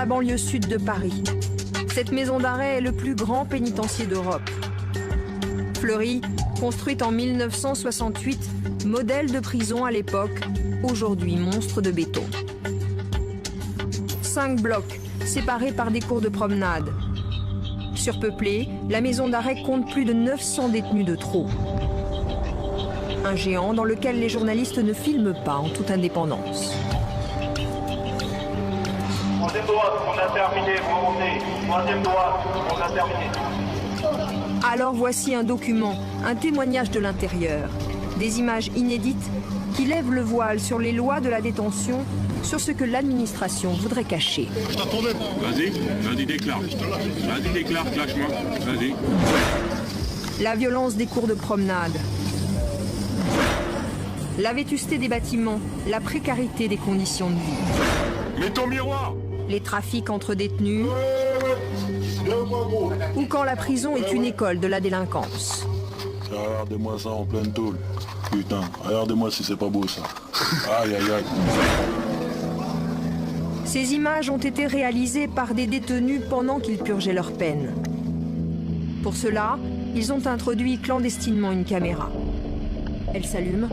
la banlieue sud de Paris. Cette maison d'arrêt est le plus grand pénitencier d'Europe. Fleury, construite en 1968, modèle de prison à l'époque, aujourd'hui monstre de béton. 5 blocs, séparés par des cours de promenade. Surpeuplée, la maison d'arrêt compte plus de 900 détenus de trop. Un géant dans lequel les journalistes ne filment pas en toute indépendance. Troisième droite, on a terminé, vous montez. Troisième droite, on a terminé. Alors voici un document, un témoignage de l'intérieur. Des images inédites qui lèvent le voile sur les lois de la détention, sur ce que l'administration voudrait cacher. Vas-y, déclare. Vas-y, déclare, lâche-moi. Vas-y. La violence des cours de promenade. La vétusté des bâtiments, la précarité des conditions de vie. Mets ton miroir! Les trafics entre détenus. Ou quand la prison est une école de la délinquance. Regardez-moi ça en pleine tôle. Putain, regardez-moi si c'est pas beau ça. Aïe, aïe, aïe. Ces images ont été réalisées par des détenus pendant qu'ils purgeaient leur peine. Pour cela, ils ont introduit clandestinement une caméra. Elle s'allume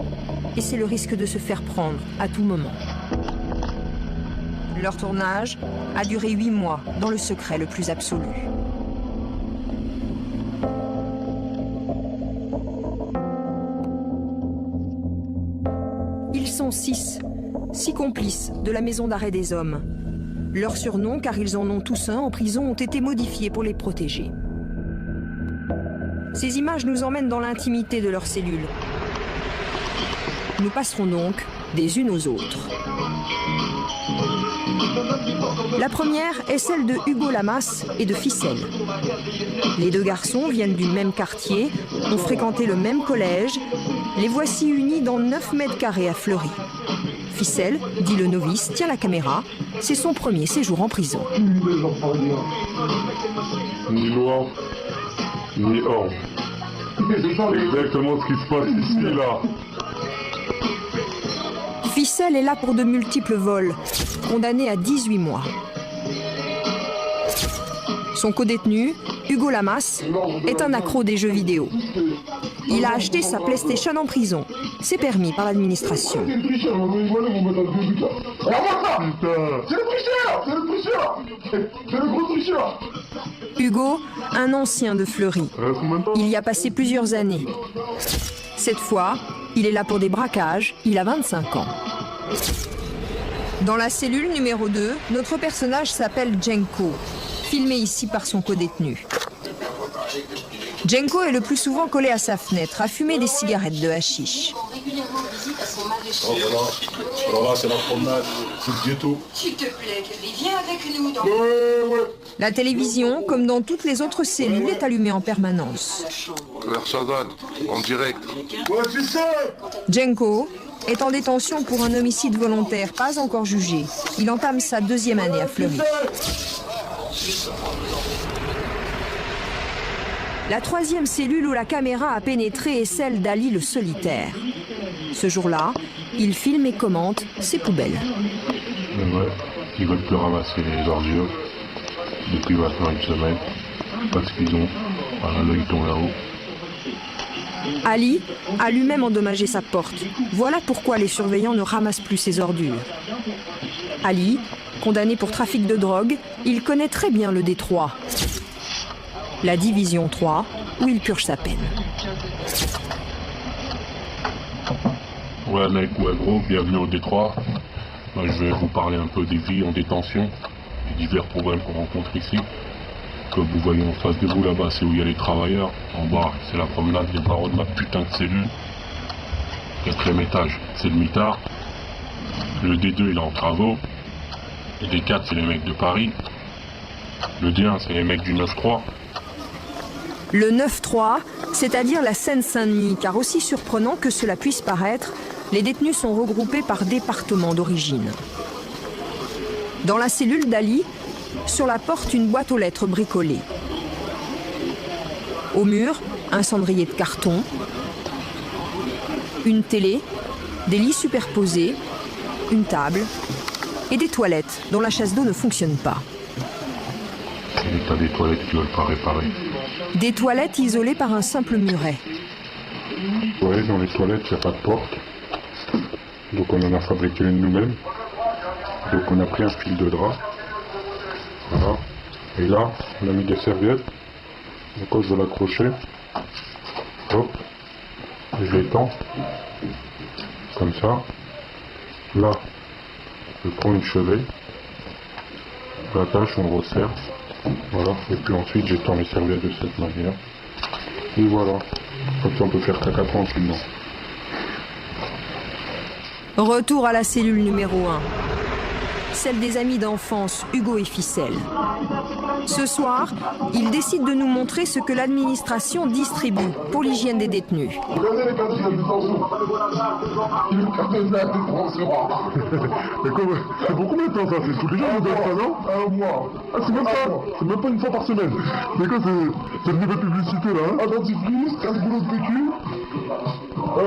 et c'est le risque de se faire prendre à tout moment. Leur tournage a duré 8 mois dans le secret le plus absolu. Ils sont 6 complices de la maison d'arrêt des hommes. Leurs surnoms, car ils en ont tous un en prison, ont été modifiés pour les protéger. Ces images nous emmènent dans l'intimité de leurs cellules. Nous passerons donc des unes aux autres. La première est celle de Hugo Lamas et de Ficelle. Les 2 garçons viennent du même quartier, ont fréquenté le même collège. Les voici unis dans 9 mètres carrés à Fleury. Ficelle, dit le novice, tient la caméra. C'est son premier séjour en prison. Ni noir, ni or. C'est exactement ce qui se passe ici, là. Ficelle est là pour de multiples vols, condamné à 18 mois. Son codétenu, Hugo Lamas, est un accro des jeux vidéo. Il a acheté sa PlayStation en prison. C'est permis par l'administration. C'est le gros tricheur. Hugo, un ancien de Fleury. Il y a passé plusieurs années. Cette fois, il est là pour des braquages. Il a 25 ans. Dans la cellule numéro 2, notre personnage s'appelle Jenko, filmé ici par son codétenu. Jenko est le plus souvent collé à sa fenêtre, à fumer des cigarettes de hashish. Oh, voilà. Alors là, c'est la promenade. C'est le ghetto. S'il te plaît, Kelly, viens avec nous dans... La télévision, comme dans toutes les autres cellules, est allumée en permanence. Shazad, en direct. Jenko est en détention pour un homicide volontaire, pas encore jugé. Il entame sa 2e année à Fleury. La 3e cellule où la caméra a pénétré est celle d'Ali le solitaire. Ce jour-là, il filme et commente ses poubelles. Ouais, ils veulent plus ramasser les ordures. Depuis maintenant une semaine. Pas de prison. Voilà, là, ils tombent là-haut. Ali a lui-même endommagé sa porte. Voilà pourquoi les surveillants ne ramassent plus ses ordures. Ali, condamné pour trafic de drogue, il connaît très bien le Détroit. La division 3, où il purge sa peine. Ouais mec, ouais gros, bienvenue au Détroit. Moi, je vais vous parler un peu des vies en détention, des divers problèmes qu'on rencontre ici. Comme vous voyez en face de vous là-bas, c'est où il y a les travailleurs. En bas, c'est la promenade des barreaux de ma putain de cellule. 4e étage, c'est le mitard. Le D2 il est en travaux. Le D4 c'est les mecs de Paris. Le D1 c'est les mecs du 9-3. Le 9-3, c'est-à-dire la Seine-Saint-Denis, car aussi surprenant que cela puisse paraître, les détenus sont regroupés par département d'origine. Dans la cellule d'Ali, sur la porte, une boîte aux lettres bricolée. Au mur, un cendrier de carton, une télé, des lits superposés, une table et des toilettes dont la chasse d'eau ne fonctionne pas. L'état des toilettes qui ne veulent pas réparer. Des toilettes isolées par un simple muret. Ouais, dans les toilettes, il n'y a pas de porte. Donc on en a fabriqué une nous-mêmes. Donc on a pris un fil de drap. Voilà. Et là, on a mis des serviettes. Donc quand je veux l'accrocher, hop, je l'étends. Comme ça. Là, je prends une cheville. Je l'attache, on le resserre. Voilà. Et puis ensuite, j'étends les serviettes de cette manière. Et voilà. Comme ça, on peut faire caca tranquillement. Retour à la cellule numéro 1. Celle des amis d'enfance Hugo et Ficelle. Ce soir, ils décident de nous montrer ce que l'administration distribue pour l'hygiène des détenus. Regardez les cadres de détention. C'est pour combien de temps ça? C'est tous les jours vous donnez ça, non? Un mois. Ah, c'est même pas, c'est même pas une fois par semaine. C'est quoi, c'est le niveau de publicité là, hein? Un dentifrice, 15 boulots de PQ,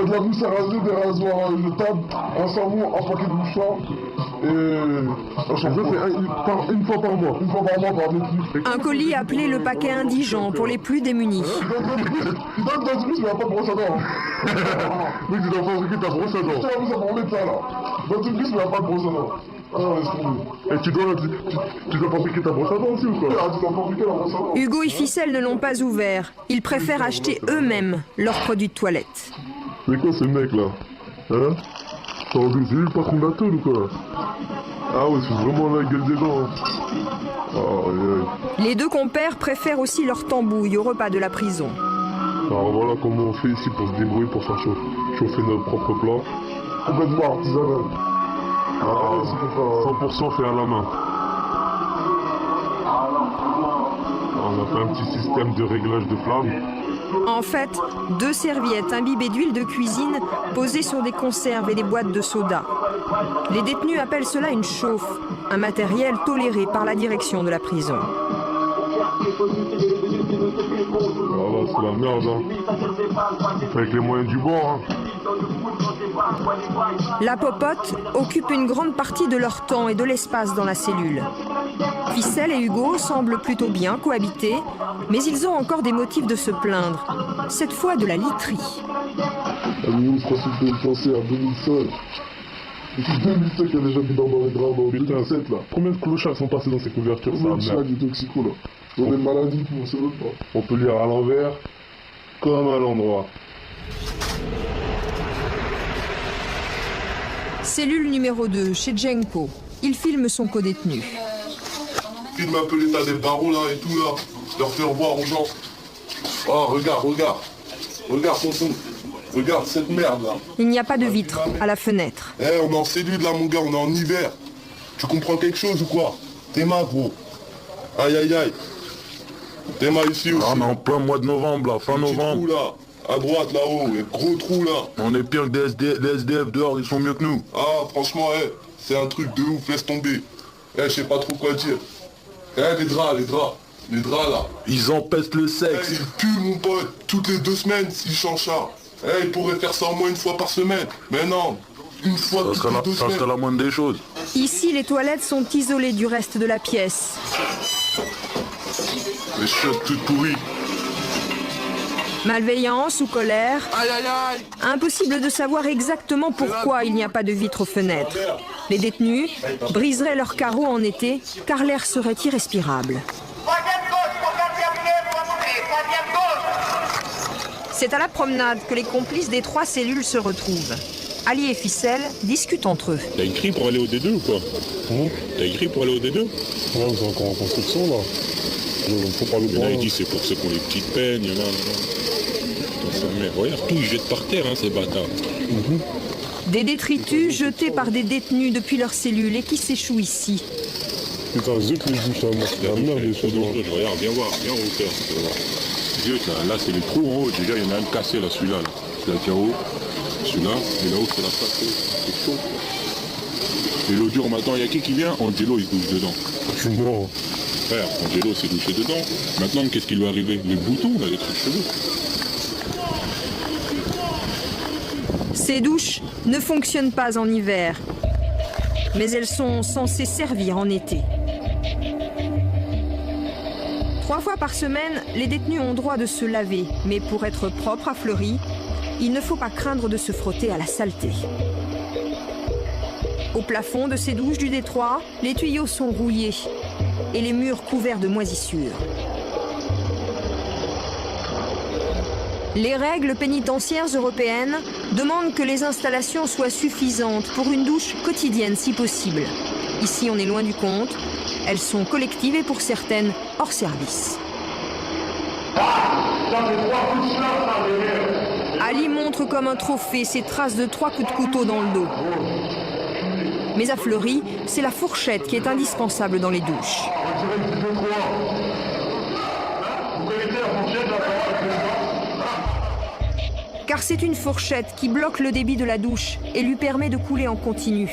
de la mousse à raser, des rasoirs jetables, un savon, un paquet de mouchoirs et un shampoing. C'est une fois par mois. Une fois par mois par détenu. Un colis appelé le paquet indigent pour les plus démunis. Il donne dentifrice, mais il n'y a pas de brosse à dents. Mec, tu dois fabriquer ta brosse à dents. Je t'ai informé de ça là. Dentifrice, mais il n'y a pas de brosse à dents. Ah, laisse tomber. Et tu dois fabriquer ta brosse à dents aussi ou quoi? Ah, tu dois fabriquer la brosse à dents. Hugo et Ficelle ne l'ont pas ouvert. Ils préfèrent acheter eux-mêmes leurs produits de toilette. C'est quoi ce mec là? Hein? C'est le patron de la tôle ou quoi? Ah ouais, c'est vraiment la gueule des dents. Hein. Oh, yeah. Les deux compères préfèrent aussi leur tambouille au repas de la prison. Alors voilà comment on fait ici pour se débrouiller, pour faire chauffer notre propre plat. Complètement artisanal. Ah, 100% fait à la main. On a fait un petit système de réglage de flamme. En fait, 2 serviettes imbibées d'huile de cuisine posées sur des conserves et des boîtes de soda. Les détenus appellent cela une chauffe, un matériel toléré par la direction de la prison. Voilà, c'est la merde, hein. Avec les moyens du bord, hein. La popote occupe une grande partie de leur temps et de l'espace dans la cellule. Ficelle et Hugo semblent plutôt bien cohabiter, mais ils ont encore des motifs de se plaindre, cette fois de la literie. Ah mais je crois qu'il faut penser à 2005. Depuis 2005, il y a déjà mis dans les draps en 2007 là. Combien de clochards sont passés dans ces couvertures? Combien de chats du toxico là? Ils ont des maladies, on sait même pas. On peut lire à l'envers comme à l'endroit. Cellule numéro 2, chez Jenko. Il filme son codétenu. Filme un peu l'état des barreaux là et tout là. Leur faire voir aux gens. Oh, regarde. Regarde tonton. Regarde cette merde là. Il n'y a pas de vitre à la fenêtre. Eh, on est en cellule là mon gars, on est en hiver. Tu comprends quelque chose ou quoi? Tes mains gros. Aïe aïe aïe. Tes mains ici aussi. On est en plein mois de novembre là, fin novembre. Trou là. À droite là-haut, les gros trous là. On est pire que les SDF dehors, ils sont mieux que nous. Ah franchement, c'est un truc de ouf, laisse tomber. Je sais pas trop quoi dire. Les draps là. Ils empestent le sexe. Ils puent mon pote, toutes les 2 semaines s'ils changent ça. Ils pourraient faire ça au moins une fois par semaine. Mais non, une fois toutes les 2 semaines. Ça serait la moindre des choses. Ici, les toilettes sont isolées du reste de la pièce. Les chiottes toutes pourries. Malveillance ou colère, Aïe aïe aïe. impossible de savoir exactement pourquoi il n'y a pas de vitre aux fenêtres. Les détenus briseraient leurs carreaux en été car l'air serait irrespirable. C'est à la promenade que les complices des 3 cellules se retrouvent. Ali et Ficelle discutent entre eux. T'as écrit pour aller au D2 ou quoi? T'as écrit pour aller au D2? Ouais, c'est encore en construction là. Faut pas le Il a dit c'est pour ceux qui ont les petites peines, il y en a. Regarde, tout ils jettent par terre, hein, ces bâtards. Des détritus jetés par des détenus depuis leur cellule et qui s'échouent ici. Putain, zut les bouches, hein, c'est la merde les choses. Regarde, viens voir, viens en hauteur. Zut, là c'est les trous en haut, déjà il y en a un cassé là, celui-là. Celui-là qui est en haut, celui-là, et là-haut c'est la face, c'est chaud. Et l'eau dure maintenant, il y a qui vient? Angelo il douche dedans. Je suis mort. Frère, Angelo s'est douché dedans. Maintenant qu'est-ce qui lui est arrivé? Les boutons là, les trucs cheveux. Ces douches ne fonctionnent pas en hiver, mais elles sont censées servir en été. fois par semaine, les détenus ont droit de se laver, mais pour être propre à Fleury, il ne faut pas craindre de se frotter à la saleté. Au plafond de ces douches du Détroit, les tuyaux sont rouillés et les murs couverts de moisissures. Les règles pénitentiaires européennes demandent que les installations soient suffisantes pour une douche quotidienne si possible. Ici, on est loin du compte. Elles sont collectives et pour certaines, hors service. Ali montre comme un trophée ses traces de 3 coups de couteau dans le dos. Mais à Fleury, c'est la fourchette qui est indispensable dans les douches. Car c'est une fourchette qui bloque le débit de la douche et lui permet de couler en continu.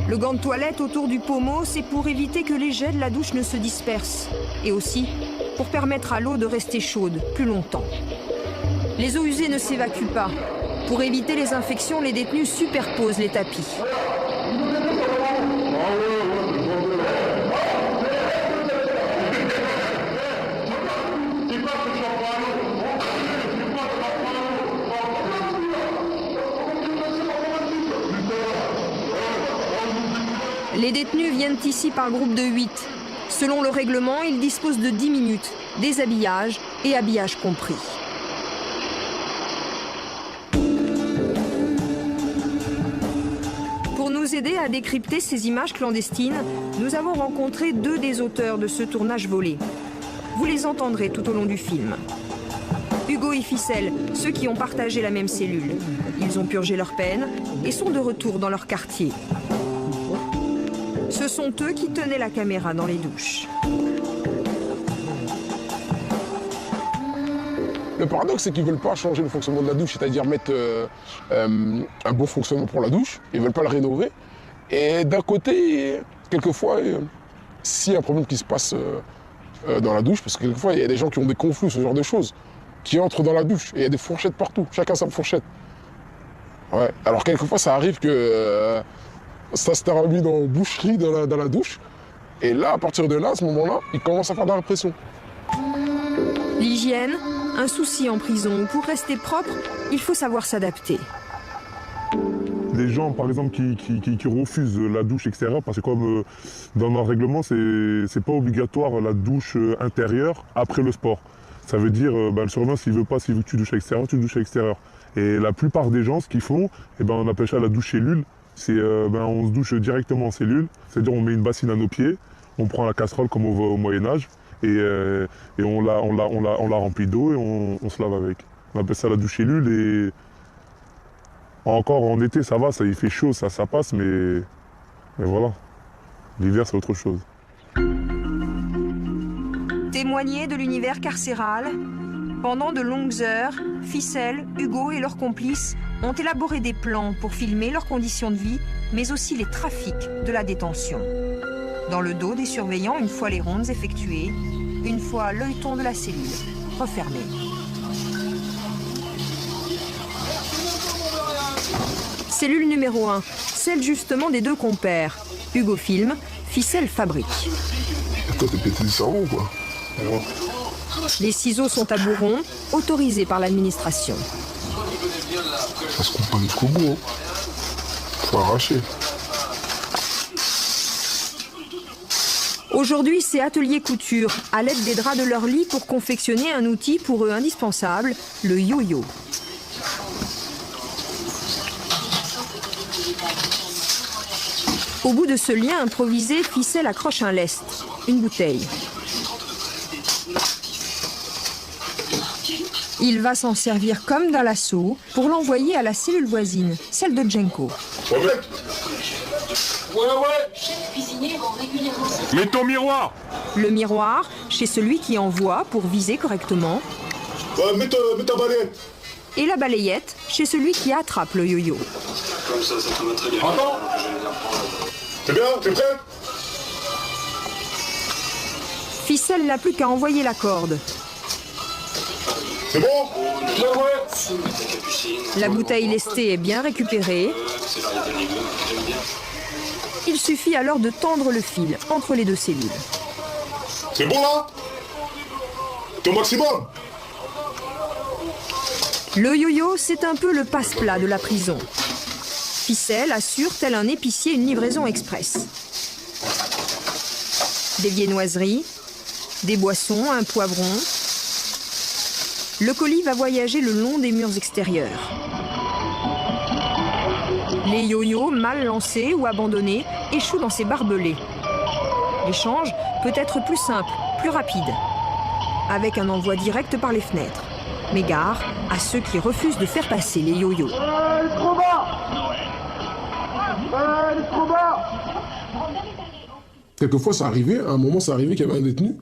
Le gant de toilette autour du pommeau, c'est pour éviter que les jets de la douche ne se dispersent. Et aussi pour permettre à l'eau de rester chaude plus longtemps. Les eaux usées ne s'évacuent pas. Pour éviter les infections, les détenus superposent les tapis. Les détenus viennent ici par groupe de 8. Selon le règlement, ils disposent de 10 minutes, déshabillage et habillage compris. Pour nous aider à décrypter ces images clandestines, nous avons rencontré 2 des auteurs de ce tournage volé. Vous les entendrez tout au long du film. Hugo et Ficelle, ceux qui ont partagé la même cellule. Ils ont purgé leur peine et sont de retour dans leur quartier. Ce sont eux qui tenaient la caméra dans les douches. Le paradoxe, c'est qu'ils ne veulent pas changer le fonctionnement de la douche, c'est-à-dire mettre un bon fonctionnement pour la douche. Ils ne veulent pas le rénover. Et d'un côté, quelquefois, s'il y a un problème qui se passe dans la douche, parce que quelquefois, il y a des gens qui ont des conflits, ce genre de choses, qui entrent dans la douche. Et il y a des fourchettes partout, chacun sa fourchette. Ouais. Alors quelquefois, ça arrive que ça se termine dans une boucherie dans la douche. Et là, à partir de là, à ce moment-là, ils commencent à faire de la répression. L'hygiène, un souci en prison. Pour rester propre, il faut savoir s'adapter. Les gens, par exemple, qui refusent la douche extérieure, parce que comme dans notre règlement, c'est pas obligatoire la douche intérieure après le sport. Ça veut dire, le surveillant, s'il veut pas, s'il veut que tu douches à l'extérieur, tu douches à l'extérieur. Et la plupart des gens, ce qu'ils font, on appelle ça la douche cellule. C'est, on se douche directement en cellule, c'est-à-dire on met une bassine à nos pieds, on prend la casserole comme au Moyen-Âge, et on la remplit d'eau et on se lave avec. On appelle ça la douche cellule, et encore en été ça va, il fait chaud, ça passe, mais voilà, l'hiver c'est autre chose. Témoigner de l'univers carcéral, pendant de longues heures, Ficelle, Hugo et leurs complices ont élaboré des plans pour filmer leurs conditions de vie, mais aussi les trafics de la détention. Dans le dos des surveillants, une fois les rondes effectuées, une fois l'œilleton de la cellule refermé. Cellule numéro 1, celle justement des 2 compères. Hugo filme, Ficelle fabrique. Toi, t'es pété du cerveau, quoi. Ouais. Les ciseaux sont à bourron, autorisés par l'administration. Ça se coupe pas jusqu'au bout, hein. Faut arracher. Aujourd'hui, c'est atelier couture, à l'aide des draps de leur lit pour confectionner un outil pour eux indispensable, le yo-yo. Au bout de ce lien improvisé, Ficelle accroche un lest, une bouteille. Il va s'en servir comme d'un lasso pour l'envoyer à la cellule voisine, celle de Jenko. Mets ton miroir. Le miroir, chez celui qui envoie pour viser correctement. Mets ta balayette. Et la balayette, chez celui qui attrape le yo-yo. Comme ça te va très bien. Attends. T'es bien? T'es prêt? Ficelle n'a plus qu'à envoyer la corde. C'est bon? La bouteille lestée est bien récupérée. Il suffit alors de tendre le fil entre les 2 cellules. C'est bon là? T'es au maximum. Le yo-yo, c'est un peu le passe-plat de la prison. Ficelle assure, tel un épicier, une livraison express. Des viennoiseries, des boissons, un poivron. Le colis va voyager le long des murs extérieurs. Les yo-yo, mal lancés ou abandonnés, échouent dans ces barbelés. L'échange peut être plus simple, plus rapide, avec un envoi direct par les fenêtres. Mais gare à ceux qui refusent de faire passer les yo-yo. Quelquefois, ça arrivait, à un moment, ça arrivait qu'il y avait un détenu,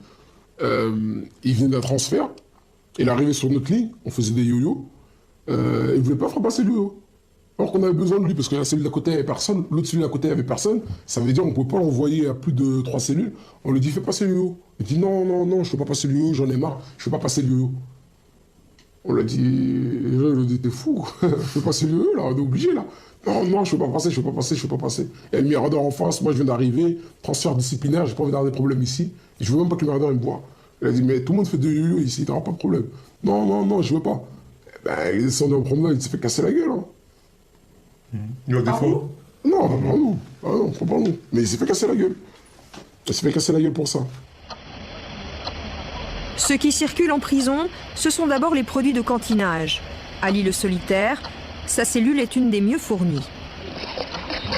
il venait d'un transfert, il arrivait sur notre ligne, on faisait des yo-yo, il ne voulait pas faire passer le yo-yo. Alors qu'on avait besoin de lui, parce que la cellule d'à côté, il n'y avait personne, l'autre cellule d'à côté, il n'y avait personne, ça veut dire qu'on ne pouvait pas l'envoyer à plus de 3 cellules, on lui dit, fais passer le yo-yo. Il dit, non, non, non, je ne fais pas passer le yo-yo, j'en ai marre, je ne fais pas passer le yo-yo. On l'a dit, les gens, ils ont dit, t'es fou, fais passer le yo-yo, là, on est obligé, là. Non, non, je ne fais pas passer, je ne fais pas passer, je ne fais pas passer. Il y a le mirador en face, moi je viens d'arriver, transfert disciplinaire, j'ai pas envie d'avoir des problèmes ici, et je veux même pas que le mirador il me voit. Il a dit, mais tout le monde fait des yo-yo ici, t'auras pas de problème. Non, non, non, je veux pas. Ben, il est descendu en promenade, il s'est fait casser la gueule, hein. Il a des fois. Non, pas par nous. Ah non, pas par nous. Mais il s'est fait casser la gueule. Il s'est fait casser la gueule pour ça. Ceux qui circulent en prison, ce sont d'abord les produits de cantinage. Ali le solitaire, sa cellule est une des mieux fournies.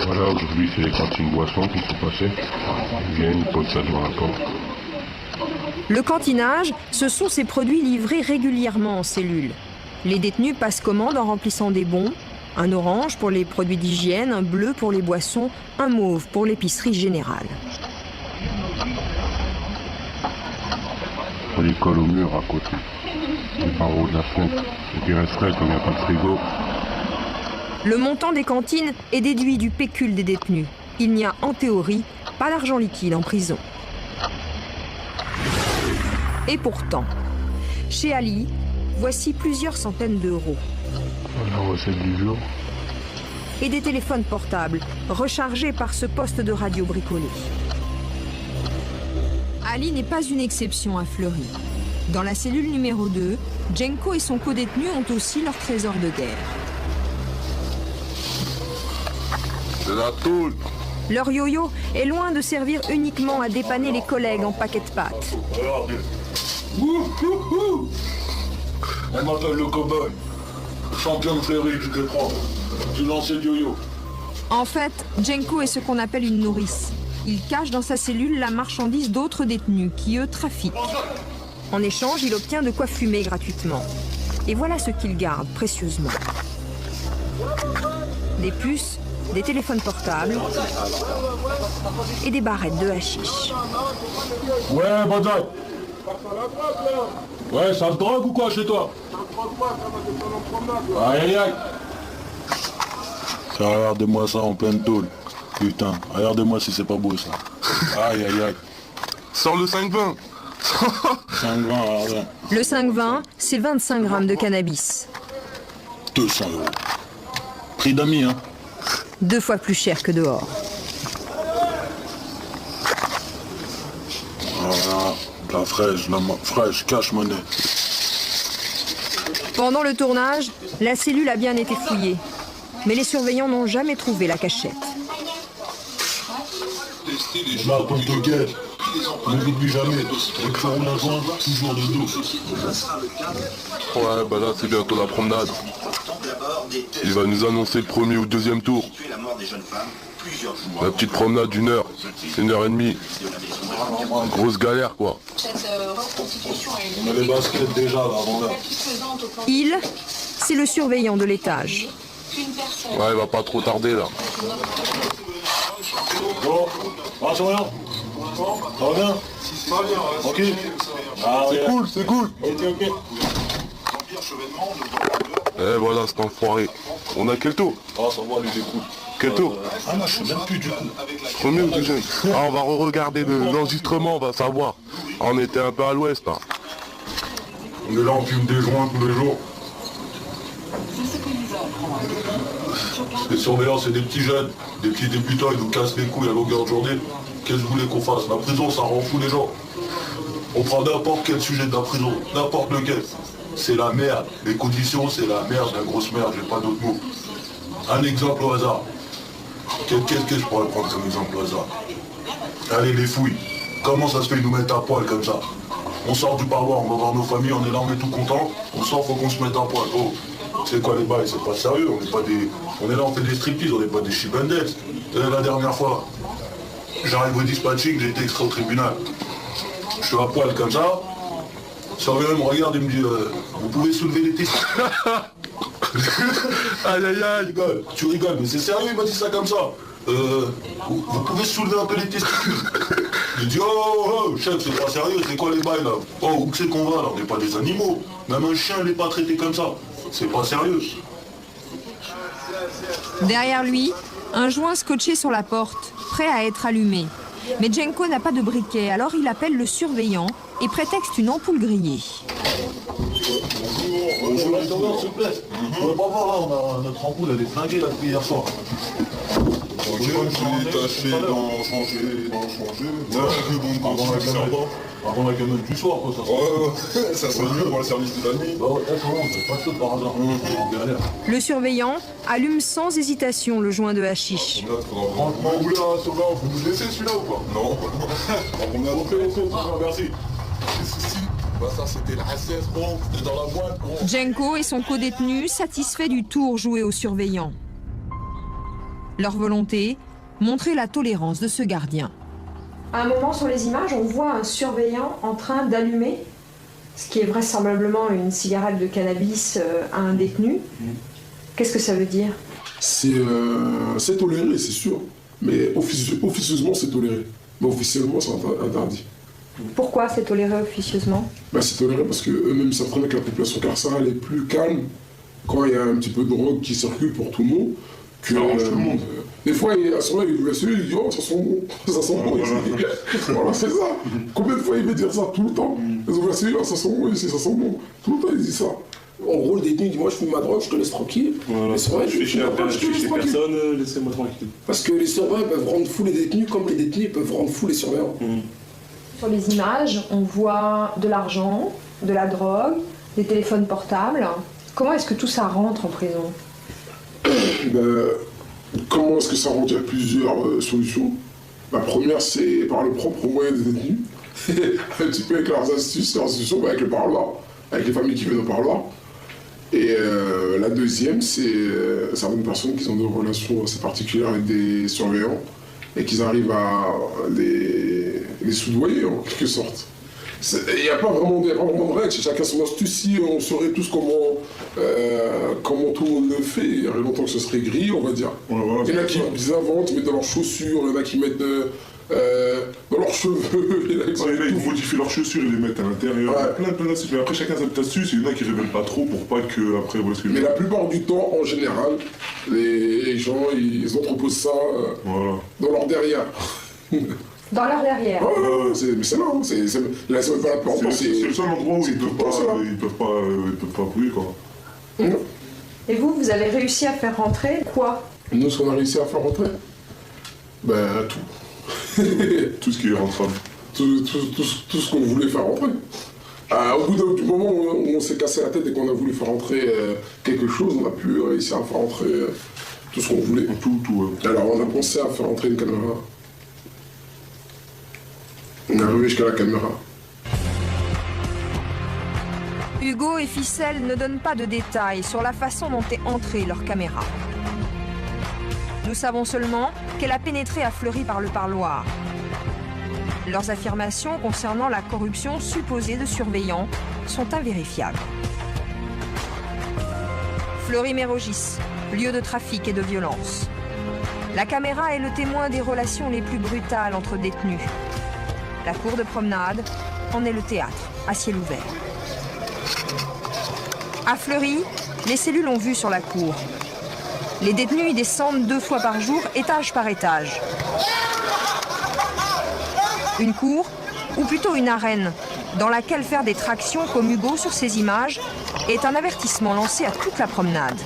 Voilà, aujourd'hui c'est les cantines boissons qui sont passées. Ils viennent, ils posent ça devant la porte. Le cantinage, ce sont ces produits livrés régulièrement en cellule. Les détenus passent commande en remplissant des bons. Un orange pour les produits d'hygiène, un bleu pour les boissons, un mauve pour l'épicerie générale. On les colle au mur à côté, les barreaux de la fenêtre, et puis resterait comme il n'y a pas de frigo. Le montant des cantines est déduit du pécule des détenus. Il n'y a en théorie pas d'argent liquide en prison. Et pourtant, chez Ali, voici plusieurs centaines d'euros. La recette du jour. Et des téléphones portables, rechargés par ce poste de radio bricolé. Ali n'est pas une exception à Fleury. Dans la cellule numéro 2, Djenko et son codétenu ont aussi leur trésor de guerre. C'est la tôle. Leur yo-yo est loin de servir uniquement à dépanner les collègues en paquet de pâtes. Regardez. On m'appelle le cow-boy. Champion de Fleury du Détroit. Du lancer de yo-yo. En fait, Djenko est ce qu'on appelle une nourrice. Il cache dans sa cellule la marchandise d'autres détenus qui, eux, trafiquent. En échange, il obtient de quoi fumer gratuitement. Et voilà ce qu'il garde précieusement. Des puces, des téléphones portables et des barrettes de hashish. Ouais, Banzai. Ouais, ça se drogue ou quoi chez toi? Aïe aïe aïe. Regardez-moi ça en pleine tôle. Putain, regardez-moi si c'est pas beau ça. Aïe aïe aïe. Sors le 5,20. 5,20, regardez. Le 5,20, c'est 25 grammes de cannabis. 200 euros. Prix d'amis, hein. 2 fois plus cher que dehors. Voilà, de la fraîche, fraîche, cash money. Pendant le tournage, la cellule a bien été fouillée. Mais les surveillants n'ont jamais trouvé la cachette. Là, quand on te guette, n'oublie jamais, avec ton roule un joint, toujours de dos. Ouais, bah là c'est bientôt la promenade. Il va nous annoncer le premier ou deuxième tour. La petite promenade d'une heure, 1h30. Grosse galère quoi. On a les baskets déjà là, avant l'heure. Il, c'est le surveillant de l'étage. Ouais, il va pas trop tarder là. Bon, va sur rien. Ça va bien? Tranquille? Ah, C'est cool, c'est cool. Ok. Eh voilà, cet enfoiré. On a quel tour? Ah, ça va, les écoutes. Quel tour? Ah non, je sais même plus du coup. Premier ou deuxième? Ah, on va re-regarder l'enregistrement, on va savoir. Ah, on était un peu à l'ouest là. On est là, on fume des joints tous les jours. Les surveillants, c'est des petits jeunes, des petits débutants, ils nous cassent les couilles à longueur de journée. Qu'est-ce que vous voulez qu'on fasse? La prison, ça rend fou les gens. On prend n'importe quel sujet de la prison, n'importe lequel. C'est la merde. Les conditions, c'est la merde, la grosse merde, j'ai pas d'autre mot. Un exemple au hasard. Qu'est-ce que je pourrais prendre comme exemple au hasard? Allez, les fouilles. Comment ça se fait, ils nous mettent à poil comme ça? On sort du parloir, on va voir nos familles, on est là, on est tout content. On sort, faut qu'on se mette à poil. Oh, c'est quoi les bails? C'est pas sérieux, on est là, on fait des striptease, on n'est pas des chibandettes. La dernière fois, j'arrive au dispatching, j'ai été extrait au tribunal. Je suis à poil comme ça. Surveillant me regarde et me dit vous pouvez soulever les testicules. Aïe aïe aïe, tu rigoles, mais c'est sérieux, il m'a dit ça comme ça. Vous pouvez soulever un peu les testicules. J'ai dit oh chef, c'est pas sérieux, c'est quoi les bails là? Oh, où c'est qu'on va là? On n'est pas des animaux. Même un chien, il n'est pas traité comme ça. C'est pas sérieux. Derrière lui, un joint scotché sur la porte, prêt à être allumé. Mais Jenko n'a pas de briquet, alors il appelle le surveillant et prétexte une ampoule grillée. Bonjour, s'il vous plaît. On va pas voir là, notre ampoule elle est flinguée là depuis hier soir. Ok, je vais tâcher d'en changer. Avant la camionnette du soir, quoi, ça. Ouais, ça serait mieux pour le service de la nuit. Bah ouais, c'est pas tout par hasard. Le surveillant allume sans hésitation le joint de hashish. Franchement, vous là, surveillant, vous nous laissez celui-là ou pas? Non. On a repris les choses, merci. Si. Bah ça c'était la SS, gros. C'était dans la boîte, gros. Jenko et son co-détenu satisfaits du tour joué au surveillant. Leur volonté, montrer la tolérance de ce gardien. À un moment sur les images, on voit un surveillant en train d'allumer ce qui est vraisemblablement une cigarette de cannabis à un détenu. Qu'est-ce que ça veut dire? C'est toléré, c'est sûr. Mais officieusement, c'est toléré. Mais officiellement, c'est interdit. Pourquoi c'est toléré officieusement? C'est toléré parce qu'eux-mêmes savent très bien que la population carcérale est plus calme quand il y a un petit peu de drogue qui circule pour tout le monde. Ça arrange tout le monde. Des fois, à ce moment-là, il dit oh, ça sent bon, ça sent bon. Voilà, c'est ça. Combien de fois il veut dire ça? Tout le temps. Les ouvertures, ça sent bon ici, ça sent bon. Tout le temps, il dit ça. En gros, le détenu dit moi, je fume ma drogue, je te laisse tranquille. Voilà. Mais c'est vrai, je fais chier personne, laissez-moi tranquille. Parce que les surveillants peuvent rendre fous les détenus comme les détenus peuvent rendre fous les surveillants. Sur les images, on voit de l'argent, de la drogue, des téléphones portables. Comment est-ce que tout ça rentre en prison? Comment est-ce que ça rentre? Il y a plusieurs solutions. La première, c'est par le propre moyen des détenus. Un petit peu avec leurs astuces, leurs solutions, avec le parloir, avec les familles qui viennent au parloir. Et la deuxième, c'est certaines personnes qui ont des relations assez particulières avec des surveillants et qui arrivent à les soudoyer en quelque sorte. Il n'y a pas vraiment de règles, chacun son astuce. Si on saurait tous comment tout le monde le fait, il y aurait longtemps que ce serait gris, on va dire. Ouais, voilà, il y en a qui inventent, ils mettent dans leurs chaussures, il y en a qui mettent dans leurs cheveux. Ils modifient leurs chaussures, ils les mettent à l'intérieur. Ouais. Plein d'astuces. Mais après, chacun sa petite astuce, il y en a qui ne révèlent pas trop pour pas que après. Voilà ce que mais la plupart du temps, en général, les gens, ils entreposent ça dans leur derrière. Dans leur derrière. Mais c'est là, là c'est même pas la porte. C'est le seul endroit où ils peuvent pas brûler, quoi. Et vous avez réussi à faire rentrer quoi? Nous, ce qu'on a réussi à faire rentrer, tout. Tout ce qui est rentrable. Tout ce qu'on voulait faire rentrer. Au bout du moment où on s'est cassé la tête et qu'on a voulu faire rentrer quelque chose, on a pu réussir à faire rentrer tout ce qu'on voulait. Tout. Alors on a pensé à faire rentrer une caméra. On est arrivé jusqu'à la caméra. Hugo et Ficelle ne donnent pas de détails sur la façon dont est entrée leur caméra. Nous savons seulement qu'elle a pénétré à Fleury par le parloir. Leurs affirmations concernant la corruption supposée de surveillants sont invérifiables. Fleury-Mérogis, lieu de trafic et de violence. La caméra est le témoin des relations les plus brutales entre détenus. La cour de promenade en est le théâtre, à ciel ouvert. À Fleury, les cellules ont vu sur la cour. Les détenus y descendent 2 fois par jour, étage par étage. Une cour, ou plutôt une arène, dans laquelle faire des tractions comme Hugo sur ces images, est un avertissement lancé à toute la promenade.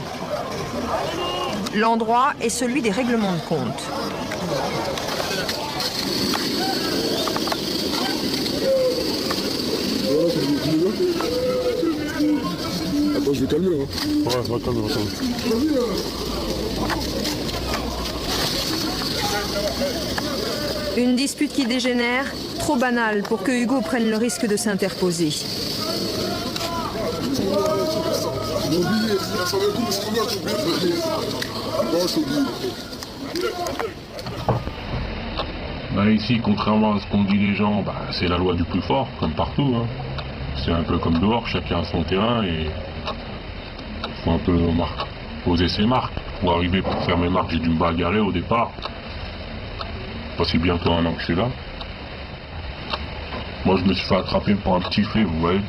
L'endroit est celui des règlements de compte. Bon, je vais calmer, hein. Ouais, va calmer, va calmer. Une dispute qui dégénère, trop banale pour que Hugo prenne le risque de s'interposer. J'ai oublié, ça va tout, parce que moi, j'ai oublié. Non, j'ai oublié. Bah ici, contrairement à ce qu'ont dit les gens, bah, c'est la loi du plus fort, comme partout. Hein. C'est un peu comme dehors, chacun a son terrain et il faut un peu poser ses marques. Pour arriver pour faire mes marques, j'ai dû me bagarrer au départ. Voici bientôt 1 an que je suis là. Moi, je me suis fait attraper pour un petit fait, vous voyez.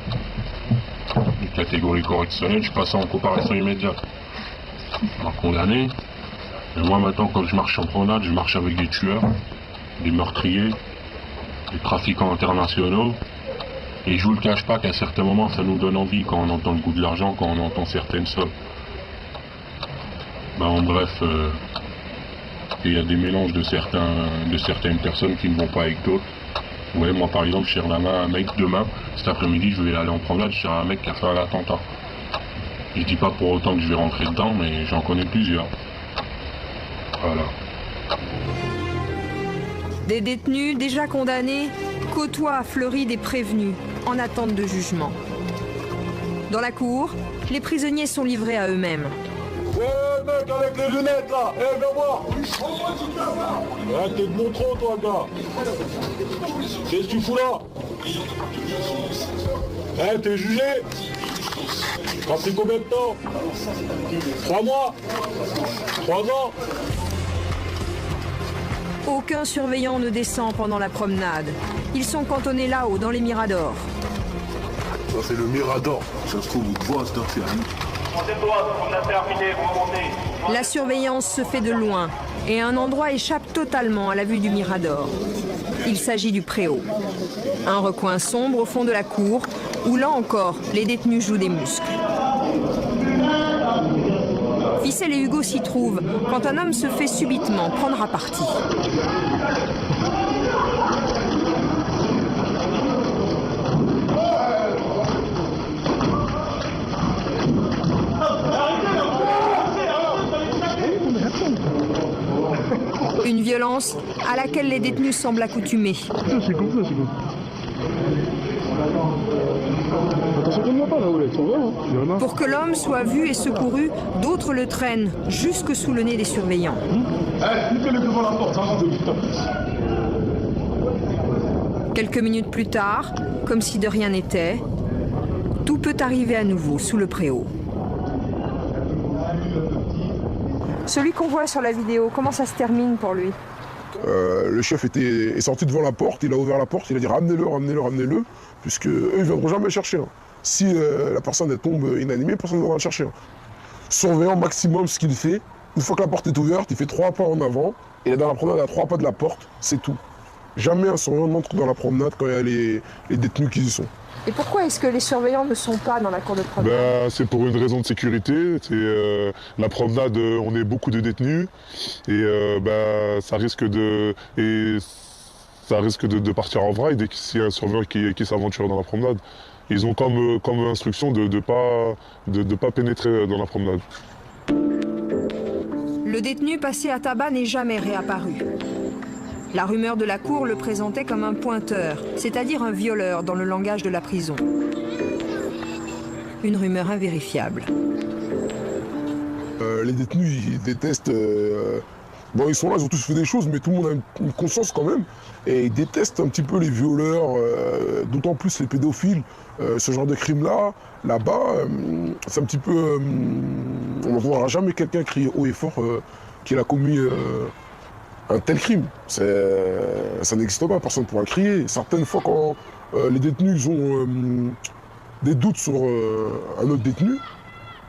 Une catégorie correctionnelle, je suis passé en comparaison immédiate. On m'a condamné. Et moi, maintenant, quand je marche en promenade, je marche avec des tueurs, des meurtriers, des trafiquants internationaux. Et je vous le cache pas qu'à certains moments, ça nous donne envie quand on entend le goût de l'argent, quand on entend certaines sommes. Ben, en bref, il y a des mélanges de certaines personnes qui ne vont pas avec d'autres. Ouais, moi par exemple, je serre la main à un mec demain, cet après-midi, je vais aller en promenade, je serre un mec qui a fait un attentat. Je dis pas pour autant que je vais rentrer dedans, mais j'en connais plusieurs. Voilà. Des détenus déjà condamnés côtoient à Fleury des prévenus en attente de jugement. Dans la cour, les prisonniers sont livrés à eux-mêmes. Ouais, mec, avec les lunettes là, viens voir. Ouais, t'es de mon trop, toi, gars. Qu'est-ce que tu fous là? T'es jugé? T'as pris combien de temps? 3 mois? 3 ans? Aucun surveillant ne descend pendant la promenade. Ils sont cantonnés là-haut, dans les miradors. Ça, c'est le mirador. Ça se trouve, vous voit, c'est Troisième droite, on a terminé, vous remontez. La surveillance se fait de loin et un endroit échappe totalement à la vue du mirador. Il s'agit du préau. Un recoin sombre au fond de la cour où, là encore, les détenus jouent des muscles. Ficelle et Hugo s'y trouvent quand un homme se fait subitement prendre à partie. Une violence à laquelle les détenus semblent accoutumés. C'est comme ça, c'est comme ça. Attention qu'on ne voit pas là, ouais, ça va, hein. Pour que l'homme soit vu et secouru, d'autres le traînent jusque sous le nez des surveillants. Quelques minutes plus tard, comme si de rien n'était, tout peut arriver à nouveau sous le préau. Celui qu'on voit sur la vidéo, comment ça se termine pour lui? Le chef est sorti devant la porte, il a ouvert la porte, il a dit ramenez-le, ramenez-le, ramenez-le, puisque eux ils ne viendront jamais le chercher. Hein. Si la personne elle tombe inanimée, personne ne viendra le chercher. Hein. Surveillant au maximum ce qu'il fait, une fois que la porte est ouverte, il fait 3 pas en avant, il est dans la promenade à 3 pas de la porte, c'est tout. Jamais un surveillant n'entre dans la promenade quand il y a les détenus qui y sont. Et pourquoi est-ce que les surveillants ne sont pas dans la cour de promenade? C'est pour une raison de sécurité. La promenade, on est beaucoup de détenus et ça risque de partir en vraille dès qu'il y a un surveillant qui s'aventure dans la promenade. Ils ont comme instruction de ne pas pénétrer dans la promenade. Le détenu passé à tabac n'est jamais réapparu. La rumeur de la cour le présentait comme un pointeur, c'est-à-dire un violeur dans le langage de la prison. Une rumeur invérifiable. Les détenus, ils détestent... Bon, ils sont là, ils ont tous fait des choses, mais tout le monde a une conscience quand même. Et ils détestent un petit peu les violeurs, d'autant plus les pédophiles. Ce genre de crime-là, là-bas, c'est un petit peu... on n'entendra jamais quelqu'un crier haut et fort qu'il a commis... un tel crime, ça n'existe pas, personne ne pourra crier. Certaines fois, quand les détenus ont des doutes sur un autre détenu,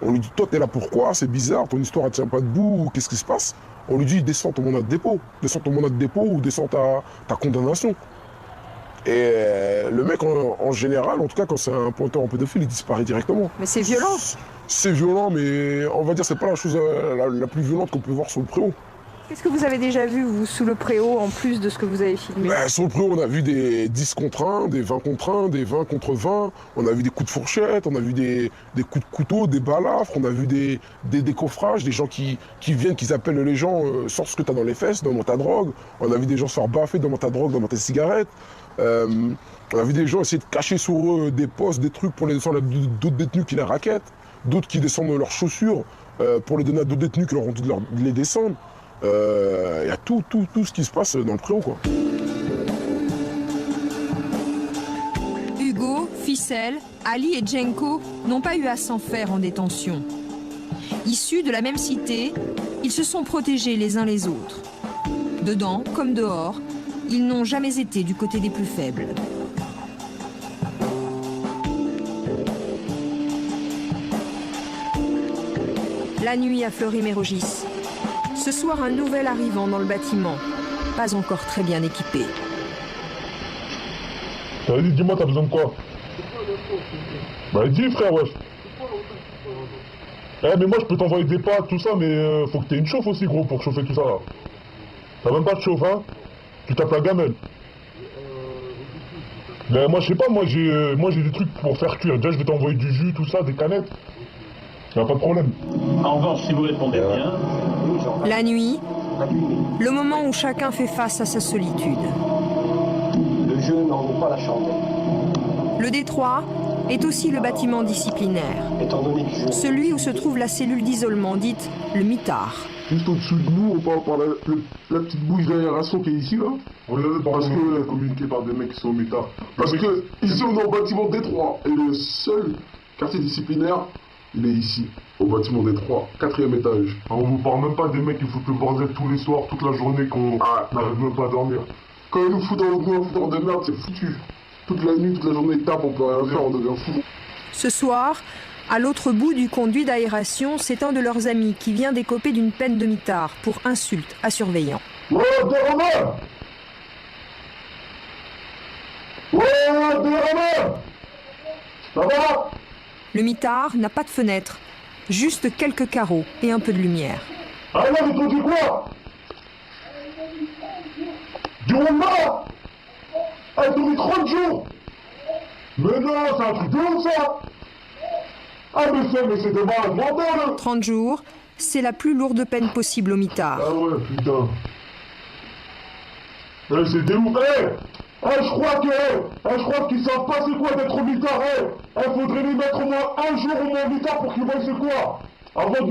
on lui dit « Toi, t'es là pourquoi? C'est bizarre, ton histoire ne tient pas debout, qu'est-ce qui se passe ?» On lui dit « Descends ton mandat de dépôt, descends ton mandat de dépôt ou descends ta condamnation. » Et le mec, en général, en tout cas, quand c'est un pointeur en pédophile, il disparaît directement. Mais c'est violent. C'est violent, mais on va dire c'est pas la chose la plus violente qu'on peut voir sur le préau. Qu'est-ce que vous avez déjà vu, vous, sous le préau, en plus de ce que vous avez filmé? Sur le préau, on a vu des 10 contre 1, des 20 contre 1, des 20 contre 20. On a vu des coups de fourchette, on a vu des coups de couteau, des balafres, on a vu des décoffrages, des gens qui viennent, qui appellent les gens, sors ce que tu as dans les fesses, dans ta drogue. On a vu des gens se faire baffer dans ta drogue, dans tes cigarettes. On a vu des gens essayer de cacher sur eux des postes, des trucs pour les descendre à d'autres détenus qui les raquettent, d'autres qui descendent leurs chaussures pour les donner à d'autres détenus qui leur ont dit de les descendre. Il y a tout ce qui se passe dans le préau, quoi. Hugo, Ficelle, Ali et Djenko n'ont pas eu à s'en faire en détention. Issus de la même cité, ils se sont protégés les uns les autres. Dedans comme dehors, ils n'ont jamais été du côté des plus faibles. La nuit à Fleury-Mérogis. Ce soir, un nouvel arrivant dans le bâtiment, pas encore très bien équipé. Vas-y, dis-moi, t'as besoin de quoi? Bah dis, frère, wesh. Mais moi, je peux t'envoyer des pâtes, tout ça, mais faut que t'aies une chauffe aussi, gros, pour chauffer tout ça, là. T'as même pas de chauffe, hein? Tu tapes la gamelle. Moi, je sais pas, moi, j'ai des trucs pour faire cuire. Déjà, je vais t'envoyer du jus, tout ça, des canettes. Y'a pas de problème. En revanche, si vous répondez bien... La nuit, le moment où chacun fait face à sa solitude. Le jeu n'en vaut pas la chandelle. Le Détroit est aussi le bâtiment disciplinaire. Étant donné que je... Celui où se trouve la cellule d'isolement dite le mitard. Juste au-dessus de nous, on parle par la petite bouche d'aération qui est ici, là. Parce que communiqué par des mecs qui sont au mitard. Parce que ici, on est au bâtiment Détroit. Et le seul quartier disciplinaire, il est ici, au bâtiment Détroit, 4e étage. On vous parle même pas des mecs qui foutent le bordel tous les soirs, toute la journée, qu'on n'arrive même pas à dormir. Quand ils nous foutent dans de merde, c'est foutu. Toute la nuit, toute la journée, ils tapent, on peut rien faire, on devient fou. Ce soir, à l'autre bout du conduit d'aération, c'est un de leurs amis qui vient d'écoper d'une peine de mitard pour insulte à surveillant. Ouais, Romain! Ouais, Romain! Ça va? Le mitard n'a pas de fenêtre, juste quelques carreaux et un peu de lumière. Ah là, mais toi, dis quoi? Du Rwanda? Ah, ils t'ont mis 30 jours! Mais non, c'est un truc de ouf, ça! Ah, mais c'est des malades mentales! 30 jours, c'est la plus lourde peine possible au mitard. Ah ouais, putain. C'est des ouf, je crois qu'ils savent pas c'est quoi d'être au mitard, faudrait les mettre au moins un jour au moins au mitard pour qu'ils voient c'est quoi, avant de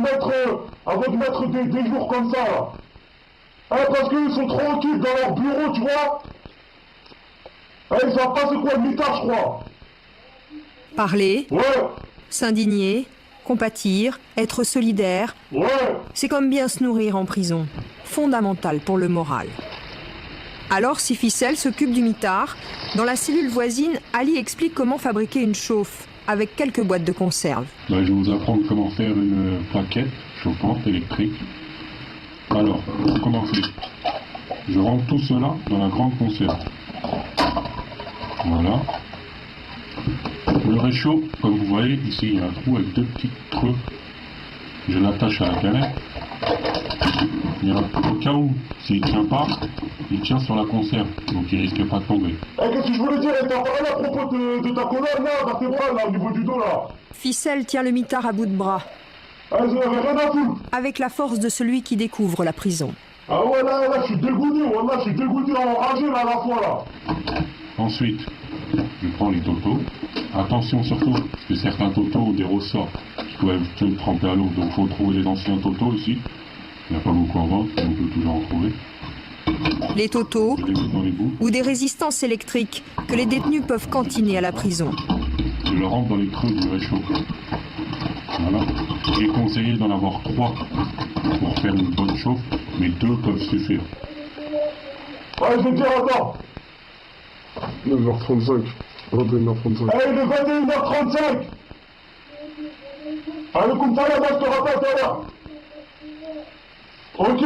mettre des jours comme ça, là. Parce qu'ils sont tranquilles dans leur bureau, tu vois. Ils savent pas c'est quoi le mitard, je crois. Parler, Ouais, s'indigner, compatir, être solidaire, ouais. c'est comme bien se nourrir en prison, fondamental pour le moral. Alors, si Ficelle s'occupe du mitard, dans la cellule voisine, Ali explique comment fabriquer une chauffe, avec quelques boîtes de conserve. Je vais vous apprendre comment faire une plaquette chauffante électrique. Alors, pour commencer, je rentre tout cela dans la grande conserve. Voilà. Le réchaud, comme vous voyez, ici il y a un trou avec 2 petits trous. Je l'attache à la canette. Au cas où, s'il ne tient pas, il tient sur la conserve, donc il risque pas de tomber. Qu'est-ce que je voulais dire? T'as parlé à propos de ta colonne là, vertébrale là, au niveau du dos là. Ficelle tient le mitard à bout de bras, J'en avais rien à foutre. avec la force de celui qui découvre la prison. Ah ouais, là, je suis dégoûté, enragé là à la fois là. Ensuite, je prends les totos. Attention surtout, parce que certains totos ont des ressorts qui peuvent se tremper à l'eau, donc il faut trouver les anciens totos ici. Il n'y a pas beaucoup en vente, mais on peut toujours en trouver. Les totos Je les mets dans les bouts. ou des résistances électriques que les détenus peuvent cantiner à la prison. Je le rentre dans les creux du réchaud. Voilà. J'ai conseillé d'en avoir 3 pour faire une bonne chauffe, mais 2 peuvent suffire. Ouais, je vais te dire, attends. 9h35. 21h35. Il est 21h35. Allez, comme ça, là, je te rappelle tout à l'heure. Ok.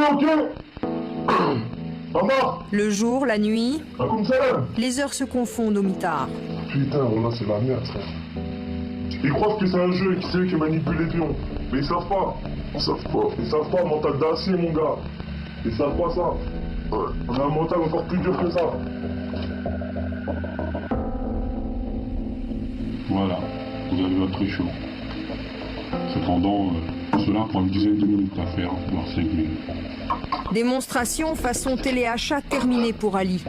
Ça marche. Le jour, la nuit, Comme ça, là. les heures se confondent au mitard. Putain, là, c'est la merde, frère. Ils croient que c'est un jeu et que c'est eux qui manipulent les pions. Mais ils savent pas. Ils savent pas, mental d'acier, mon gars. Ils savent pas ça. On a un mental encore plus dur que ça. Voilà, vous avez votre écho. Cependant, cela prend une dizaine de minutes à faire, voire 5 minutes. Démonstration façon téléachat terminée pour Ali.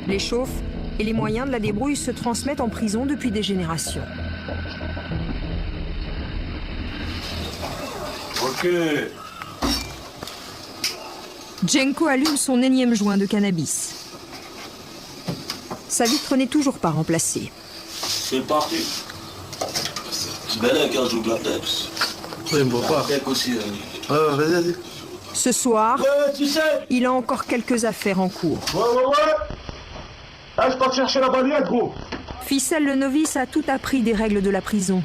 Les chauffes et les moyens de la débrouille se transmettent en prison depuis des générations. Ok. Jenko allume son énième joint de cannabis. Sa vitre n'est toujours pas remplacée. C'est parti. Belle quand j'ouvre la tête. Oui, bon, pas. Aussi, vas-y. Ce soir, tu sais. il a encore quelques affaires en cours. Ah, je pars chercher la balayette, gros. Ficelle le novice a tout appris des règles de la prison.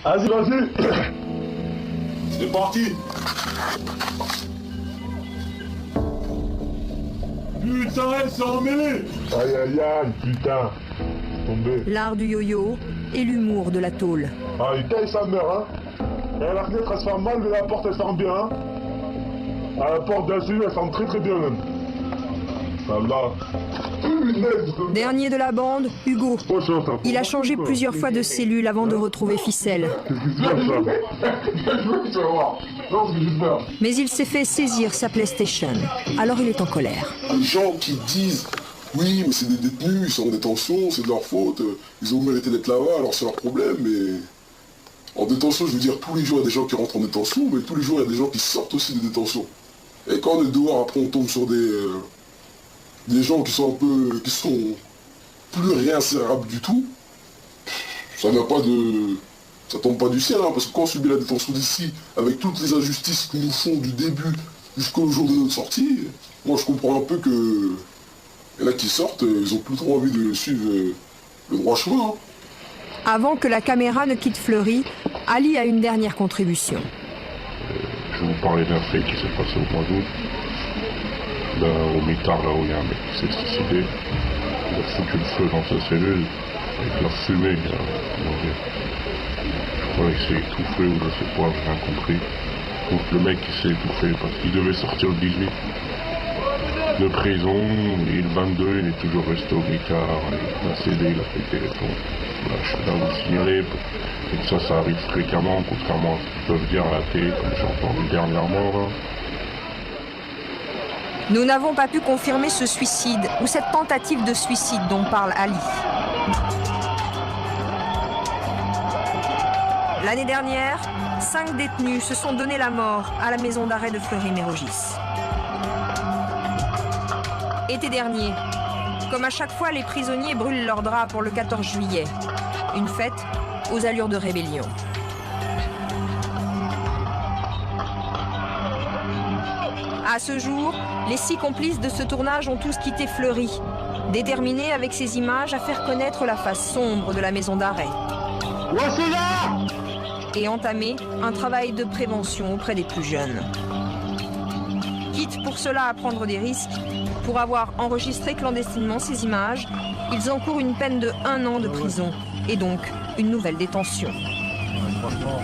Vas-y. C'est parti. Putain, elle s'est emmêlée. Aïe, putain. Tombé. L'art du yo-yo et l'humour de la tôle. Ah, il taille sa mère, hein. Et la fenêtre, elle se ferme mal, mais la porte, elle ferme bien, hein. À la porte d'un celui, elle ferme très très bien, même. Ça là. Dernier de la bande, Hugo. Il a changé plusieurs fois de cellule avant de retrouver Ficelle. Mais il s'est fait saisir sa PlayStation. Alors il est en colère. Les gens qui disent oui, mais c'est des détenus, ils sont en détention, c'est de leur faute, ils ont mérité d'être là-bas, alors c'est leur problème, mais en détention, je veux dire, tous les jours il y a des gens qui rentrent en détention, mais tous les jours il y a des gens qui sortent aussi de détention. Et quand on est dehors, après on tombe sur des gens qui sont plus réinsérables du tout, ça tombe pas du ciel, hein, parce que quand on subit la détention d'ici, avec toutes les injustices qu'ils nous font du début jusqu'au jour de notre sortie, moi je comprends un peu que, et là qui sortent, ils ont plus trop envie de suivre le droit chemin. Hein. Avant que la caméra ne quitte Fleury, Ali a une dernière contribution. Je vais vous parler d'un fait qui s'est passé au mois d'août. Au mitard, là où il y a un mec qui s'est suicidé, il a foutu le feu dans sa cellule avec la fumée. Je crois qu'il s'est étouffé ou je sais pas, j'ai rien compris. Donc le mec il s'est étouffé parce qu'il devait sortir le 18 de prison, et le 22 il est toujours resté au mitard, il a cédé, il a fait le téléphone. Là, je suis là où le signaler, et que ça arrive fréquemment, contrairement à ce qu'ils peuvent dire à la télé, comme j'ai entendu dernièrement. Là. Nous n'avons pas pu confirmer ce suicide ou cette tentative de suicide dont parle Ali. L'année dernière, 5 détenus se sont donné la mort à la maison d'arrêt de Fleury-Mérogis. Été dernier, comme à chaque fois, les prisonniers brûlent leurs draps pour le 14 juillet. Une fête aux allures de rébellion. À ce jour, les 6 complices de ce tournage ont tous quitté Fleury, déterminés avec ces images à faire connaître la face sombre de la maison d'arrêt. Et entamer un travail de prévention auprès des plus jeunes. Quitte pour cela à prendre des risques, pour avoir enregistré clandestinement ces images, ils encourent une peine de 1 an de prison et donc une nouvelle détention. Franchement.